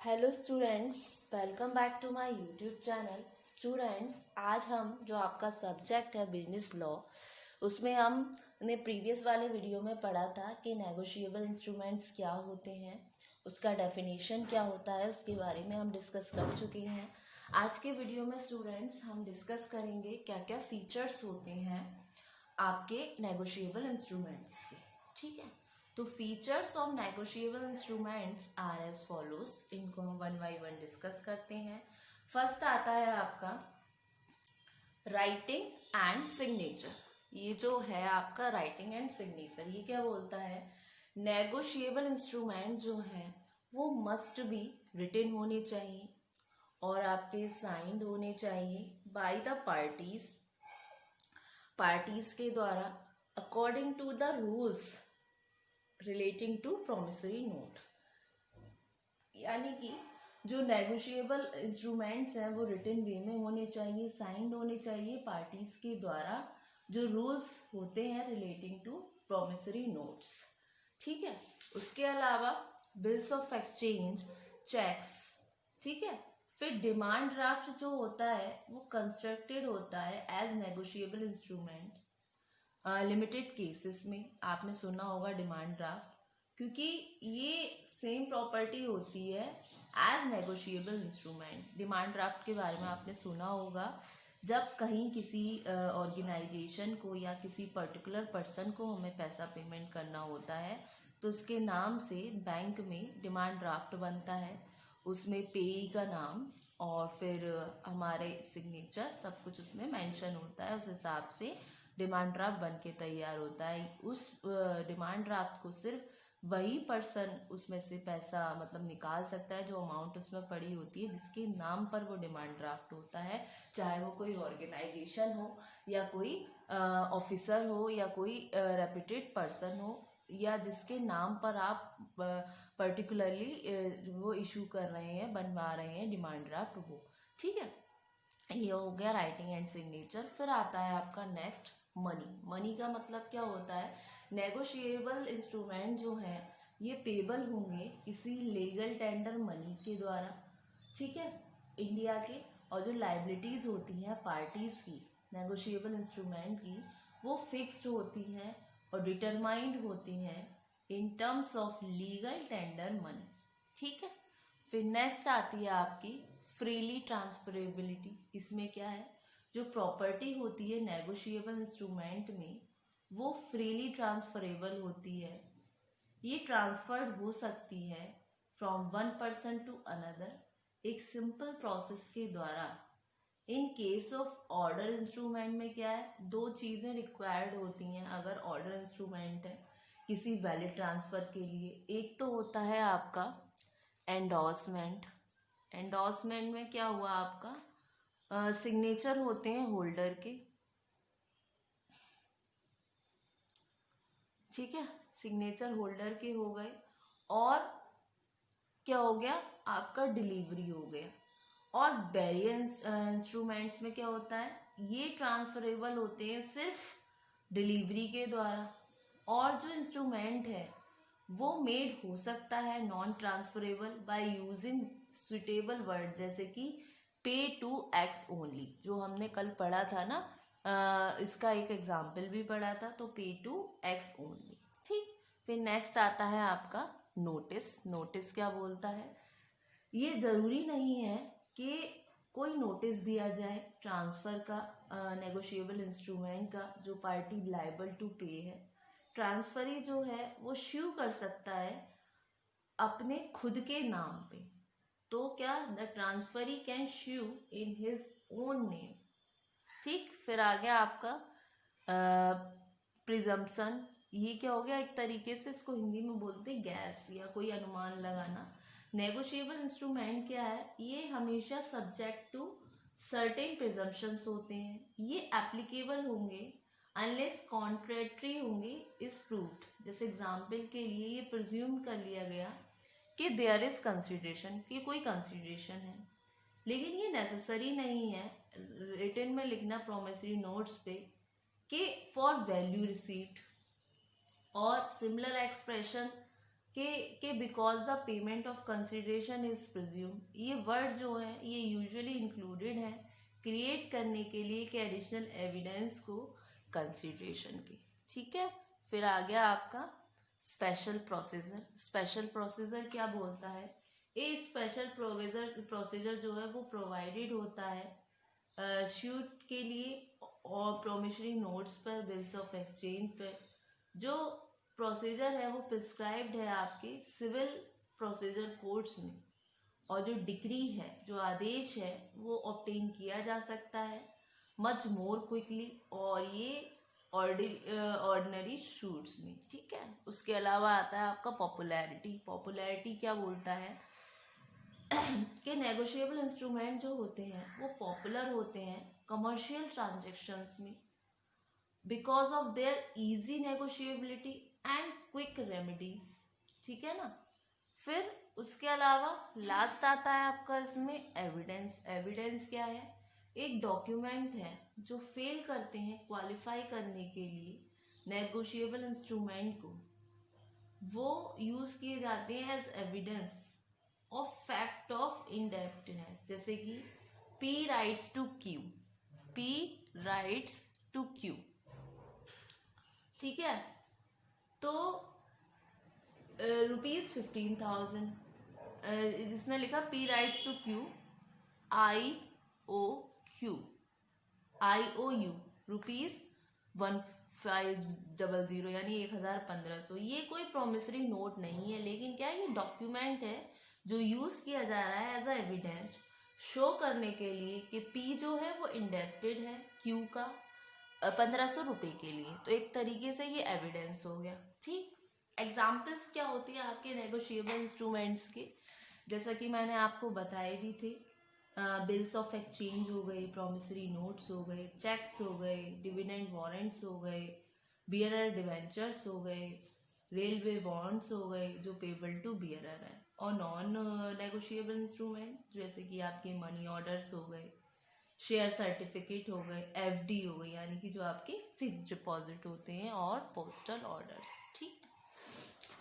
Hello students, welcome back to my YouTube channel. Students, आज हम जो आपका सब्जेक्ट है बिजनेस लॉ, उसमें हमने प्रीवियस वाले वीडियो में पढ़ा था कि नेगोशिएबल इंस्ट्रूमेंट्स क्या होते हैं, उसका डेफिनेशन क्या होता है, उसके बारे में हम डिस्कस कर चुके हैं। आज के वीडियो में स्टूडेंट्स हम डिस्कस करेंगे क्या क्या फीचर्स होते हैं आपके नेगोशिएबल इंस्ट्रूमेंट्स के। ठीक है, तो features of negotiable instruments are as follows. इनको हम वन बाय वन डिस्कस करते हैं। फर्स्ट आता है आपका राइटिंग एंड सिग्नेचर। ये जो है आपका राइटिंग एंड सिग्नेचर, ये क्या बोलता है, नेगोशिएबल इंस्ट्रूमेंट जो है वो मस्ट बी रिटन होने चाहिए और आपके साइंड होने चाहिए बाय द पार्टीज के द्वारा according to the rules relating to promissory note. यानी कि जो नेगोशिएबल इंस्ट्रूमेंट्स हैं वो रिटन वे में होने चाहिए, साइंड होने चाहिए पार्टीज के द्वारा, जो रूल्स होते हैं रिलेटिंग टू प्रोमिसरी नोट्स। ठीक है, उसके अलावा बिल्स ऑफ एक्सचेंज, चेक्स। ठीक है, फिर डिमांड ड्राफ्ट जो होता है वो कंस्ट्रक्टेड होता है as negotiable instrument. Limited cases में आपने सुना होगा डिमांड ड्राफ्ट, क्योंकि ये सेम प्रॉपर्टी होती है as negotiable instrument. Demand draft के बारे में आपने सुना होगा, जब कहीं किसी ऑर्गेनाइजेशन को या किसी पर्टिकुलर पर्सन को हमें पैसा पेमेंट करना होता है तो उसके नाम से बैंक में डिमांड ड्राफ्ट बनता है। उसमें पेई का नाम और फिर हमारे सिग्नेचर सब कुछ उसमें मेंशन होता है। उस हिसाब से डिमांड ड्राफ्ट बन के तैयार होता है। उस डिमांड ड्राफ्ट को सिर्फ वही पर्सन उसमें से पैसा मतलब निकाल सकता है, जो अमाउंट उसमें पड़ी होती है जिसके नाम पर वो डिमांड ड्राफ्ट होता है, चाहे वो कोई ऑर्गेनाइजेशन हो या कोई ऑफिसर हो या कोई रेप्यूटेड पर्सन हो, या जिसके नाम पर आप पर्टिकुलरली वो इशू कर रहे हैं, बनवा रहे हैं डिमांड ड्राफ्ट वो। ठीक है, ये हो गया राइटिंग एंड सिग्नेचर। फिर आता है आपका नेक्स्ट मनी। मनी का मतलब क्या होता है, नेगोशिएबल इंस्ट्रूमेंट जो है ये पेबल होंगे किसी लीगल टेंडर मनी के द्वारा। ठीक है, इंडिया के, और जो लाइबिलिटीज होती हैं पार्टीज की नेगोशिएबल इंस्ट्रूमेंट की, वो फिक्स्ड होती हैं और डिटरमाइंड होती हैं in terms of legal tender money. ठीक है, फिर नेक्स्ट आती है आपकी फ्रीली ट्रांसफरेबिलिटी। इसमें क्या है, जो प्रॉपर्टी होती है नेगोशिएबल इंस्ट्रूमेंट में वो फ्रीली ट्रांसफरेबल होती है। ये ट्रांसफर्ड हो सकती है from one person to another एक सिंपल प्रोसेस के द्वारा। In case of order instrument में क्या है, दो चीज़ें रिक्वायर्ड होती हैं अगर ऑर्डर इंस्ट्रूमेंट है किसी वैलिड ट्रांसफ़र के लिए। एक तो होता है आपका एंडोर्समेंट। एंडोर्समेंट में क्या हुआ, आपका सिग्नेचर होते हैं होल्डर के। ठीक है, सिग्नेचर होल्डर के हो गए, और क्या हो गया आपका डिलीवरी हो गया। और बैरियर इंस्ट्रूमेंट्स में क्या होता है, ये ट्रांसफरेबल होते हैं सिर्फ डिलीवरी के द्वारा, और जो इंस्ट्रूमेंट है वो मेड हो सकता है non transferable by using suitable word, जैसे कि पे टू एक्स ओनली, जो हमने कल पढ़ा था ना, इसका एक एग्जाम्पल भी पढ़ा था, तो पे टू एक्स ओनली। ठीक, फिर नेक्स्ट आता है आपका नोटिस। नोटिस क्या बोलता है, ये ज़रूरी नहीं है कि कोई नोटिस दिया जाए ट्रांसफ़र का, नेगोशिएबल इंस्ट्रूमेंट का, जो पार्टी लायबल टू पे है। ट्रांसफरी जो है वो श्यू कर सकता है अपने खुद के नाम पे, तो क्या the transferee can श्यू in his own name. ठीक, फिर आ गया आपका प्रिजम्पशन। ये क्या हो गया, एक तरीके से इसको हिंदी में बोलते हैं गैस या कोई अनुमान लगाना। नेगोशिएबल इंस्ट्रूमेंट क्या है, ये हमेशा सब्जेक्ट टू सर्टेन प्रिजम्पशंस होते हैं। ये एप्लीकेबल होंगे अनलेस कॉन्ट्रेक्टरी होंगे इज प्रूव्ड। जैसे एग्जाम्पल के लिए ये प्रिज्यूम कर लिया गया कि देयर इज कंसिडरेशन, कि कोई कंसिडरेशन है, लेकिन ये नेसेसरी नहीं है रिटन में लिखना प्रोमिसरी नोट्स पे कि फॉर वैल्यू रिसीव्ड, और सिमिलर एक्सप्रेशन के because the payment of consideration is presume, ये वर्ड जो है ये यूजुअली इंक्लूडेड है क्रिएट करने के लिए कि एडिशनल एविडेंस को कंसिडरेशन की। ठीक है, फिर आ गया आपका स्पेशल प्रोसीजर। स्पेशल प्रोसीजर क्या बोलता है? ए स्पेशल प्रोसीजर जो है वो प्रोवाइडेड होता है शूट के लिए और प्रोमिसरी नोट्स पर, बिल्स ऑफ एक्सचेंज पर। जो प्रोसीजर है वो प्रिस्क्राइब्ड है आपके सिविल प्रोसीजर कोड्स में, और जो डिक्री है, जो आदेश है, वो ऑब्टेन किया जा सकता है मच मोर क्विकली, और ये ऑर्डिनरी शूट्स में। ठीक है, उसके अलावा आता है आपका पॉपुलैरिटी। पॉपुलैरिटी क्या बोलता है कि नेगोशिएबल इंस्ट्रूमेंट जो होते हैं वो पॉपुलर होते हैं कमर्शियल ट्रांजैक्शंस में because of their easy negotiability and quick remedies. ठीक है ना। फिर उसके अलावा लास्ट आता है आपका इसमें एविडेंस। एविडेंस क्या है? एक डॉक्यूमेंट है जो फेल करते हैं क्वालिफाई करने के लिए नेगोशिएबल इंस्ट्रूमेंट को, वो यूज किए जाते हैं as evidence of fact of indebtedness. जैसे कि P writes to Q, P writes to Q। ठीक है, तो ₹15,000 जिसमें लिखा P writes to Q IOU ₹1500 यानी 1,500। ये कोई प्रोमिसरी नोट नहीं है, लेकिन क्या ये डॉक्यूमेंट है जो यूज किया जा रहा है एज अ एविडेंस शो करने के लिए कि पी जो है वो इंडेप्टेड है क्यू का 1,500 रुपये के लिए। तो एक तरीके से ये एविडेंस हो गया। ठीक, एग्जाम्पल्स क्या होती है आपके नेगोशिएबल इंस्ट्रूमेंट्स के? जैसा कि मैंने आपको बताए भी थे, बिल्स ऑफ एक्सचेंज हो गए, प्रोमिसरी नोट्स हो गए, चेक्स हो गए, डिविडेंड वारंट्स हो गए, बियरर डिवेंचर्स हो गए, रेलवे बॉन्ड्स हो गए जो पेबल टू बियरर है, और नॉन नेगोशिएबल इंस्ट्रूमेंट जैसे कि आपके मनी ऑर्डर्स हो गए, शेयर सर्टिफिकेट हो गए, एफडी हो गई यानी कि जो आपके फिक्स डिपॉजिट होते हैं, और पोस्टल ऑर्डर्स। ठीक,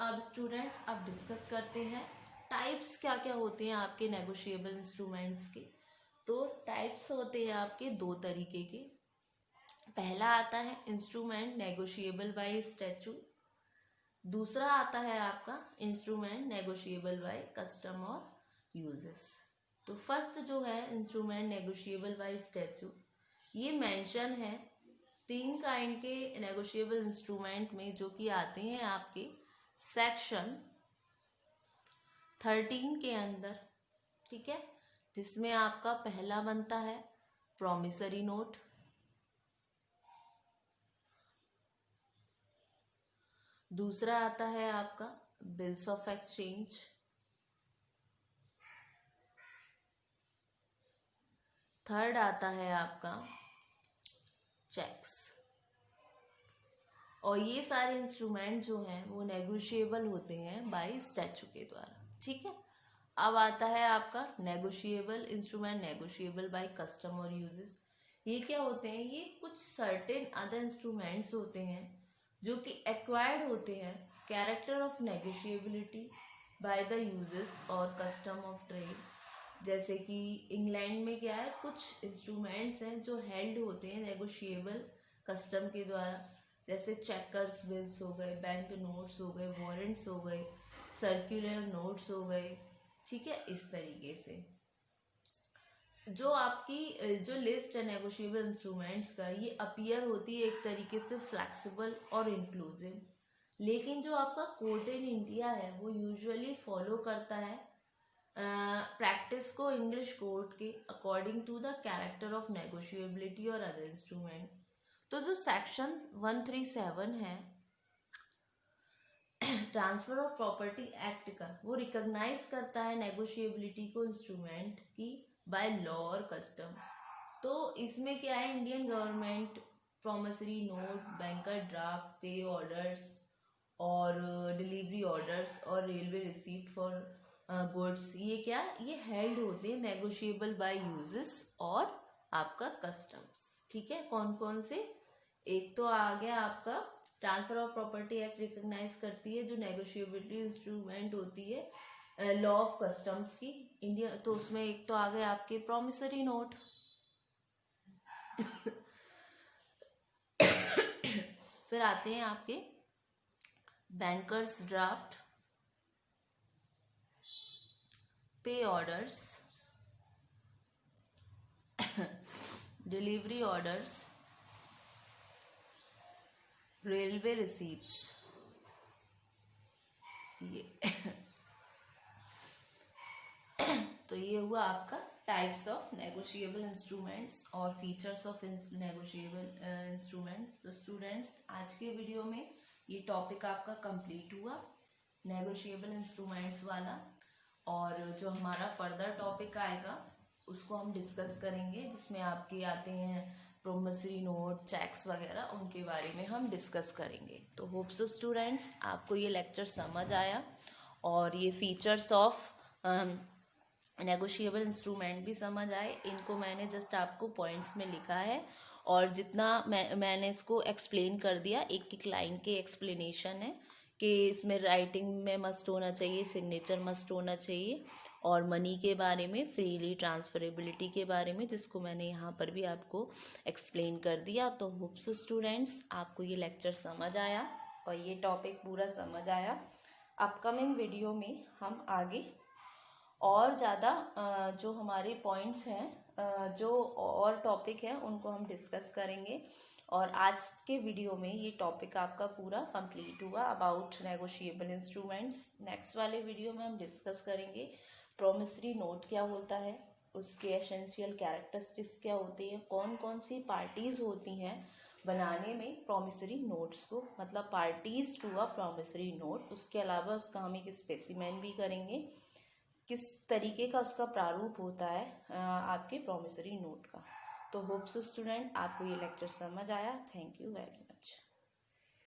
अब स्टूडेंट्स अब डिस्कस करते हैं टाइप्स क्या क्या होते हैं आपके नेगोशिएबल इंस्ट्रूमेंट्स के। तो टाइप्स होते हैं आपके दो तरीके के। पहला आता है इंस्ट्रूमेंट नेगोशिएबल बाय स्टैट्यूट, दूसरा आता है आपका इंस्ट्रूमेंट नेगोशिएबल बाय कस्टम और यूजेस। तो फर्स्ट जो है इंस्ट्रूमेंट नेगोशिएबल बाय स्टैट्यूट, ये मेंशन है 3 काइंड के नेगोशिएबल इंस्ट्रूमेंट में जो कि आते हैं आपके सेक्शन 13 के अंदर। ठीक है, जिसमें आपका पहला बनता है प्रॉमिसरी नोट, दूसरा आता है आपका बिल्स ऑफ एक्सचेंज, थर्ड आता है आपका चेक्स। और ये सारे इंस्ट्रूमेंट जो हैं वो नेगोशिएबल होते हैं बाय स्टैच्यू के द्वारा। ठीक है, अब आता है आपका negotiable instrument negotiable by custom और यूजेस। ये क्या होते हैं? ये कुछ सर्टेन अदर इंस्ट्रूमेंट्स होते हैं जो कि एक्वायर्ड होते हैं character of negotiability by the usages और कस्टम ऑफ ट्रेड। जैसे कि इंग्लैंड में क्या है, कुछ इंस्ट्रूमेंट्स हैं जो हेल्ड होते हैं नेगोशिएबल कस्टम के द्वारा, जैसे चेकर्स बिल्स हो गए, बैंक नोट्स हो गए, वारंट्स हो गए, सर्कुलर नोट्स हो गए। ठीक है, इस तरीके से जो आपकी जो लिस्ट है नेगोशिएबल इंस्ट्रूमेंट्स का, ये अपीयर होती है एक तरीके से फ्लेक्सिबल और इंक्लूसिव, लेकिन जो आपका कोर्ट इन इंडिया है वो यूजुअली फॉलो करता है प्रैक्टिस को इंग्लिश कोर्ट के according to the character of negotiability और अदर इंस्ट्रूमेंट। तो जो सेक्शन 137 है ट्रांसफर ऑफ प्रॉपर्टी एक्ट का, वो रिकॉग्नाइज करता है नेगोशिएबिलिटी को इंस्ट्रूमेंट की बाय लॉ और कस्टम। तो इसमें क्या है, Indian government promissory note, banker draft, पे ऑर्डर्स और डिलीवरी ऑर्डर्स और रेलवे रिसीट फॉर गुड्स, ये क्या, ये हेल्ड होते हैं नेगोशिएबल बाय यूजेस और आपका कस्टम्स। ठीक है, कौन कौन से? एक तो आ गया आपका transfer of property act recognize करती है जो नेगोशिएबिलिटी इंस्ट्रूमेंट होती है लॉ ऑफ कस्टम्स की इंडिया। तो उसमें एक तो आ गए आपके प्रॉमिसरी नोट, फिर आते हैं आपके बैंकर्स ड्राफ्ट, पे orders, delivery orders, railway receipts, ये तो ये हुआ आपका टाइप्स ऑफ नेगोशिएबल इंस्ट्रूमेंट्स और फीचर्स ऑफ नेगोशिएबल इंस्ट्रूमेंट्स। तो स्टूडेंट्स आज के वीडियो में ये टॉपिक आपका कंप्लीट हुआ नेगोशिएबल इंस्ट्रूमेंट्स वाला, और जो हमारा फर्दर टॉपिक आएगा उसको हम डिस्कस करेंगे जिसमें आपके आते हैं प्रोमिसरी नोट, चेक्स वगैरह, उनके बारे में हम डिस्कस करेंगे। तो होप सो स्टूडेंट्स आपको ये लेक्चर समझ आया और ये फीचर्स ऑफ नेगोशिएबल इंस्ट्रूमेंट भी समझ आए। इनको मैंने जस्ट आपको पॉइंट्स में लिखा है और जितना मैंने इसको एक्सप्लेन कर दिया, एक एक लाइन के एक्सप्लेनेशन है कि इसमें राइटिंग में मस्ट होना चाहिए, सिग्नेचर मस्ट होना चाहिए, और मनी के बारे में, फ्रीली ट्रांसफरेबिलिटी के बारे में, जिसको मैंने यहाँ पर भी आपको एक्सप्लेन कर दिया। तो होप सो स्टूडेंट्स आपको ये लेक्चर समझ आया और ये टॉपिक पूरा समझ आया। अपकमिंग वीडियो में हम आगे और ज़्यादा जो हमारे पॉइंट्स हैं, जो और टॉपिक हैं, उनको हम डिस्कस करेंगे। और आज के वीडियो में ये टॉपिक आपका पूरा कंप्लीट हुआ अबाउट नेगोशिएबल इंस्ट्रूमेंट्स। नेक्स्ट वाले वीडियो में हम डिस्कस करेंगे प्रॉमिसरी नोट क्या होता है, उसके एसेंशियल कैरेक्टरिस्टिक्स क्या होती हैं, कौन कौन सी पार्टीज़ होती हैं बनाने में प्रॉमिसरी नोट्स को, मतलब parties to a promissory note. उसके अलावा उसका हम एक स्पेसिमेन भी करेंगे, किस तरीके का उसका प्रारूप होता है आपके प्रॉमिसरी नोट का। तो होप सो स्टूडेंट आपको ये लेक्चर समझ आया। Thank you very much.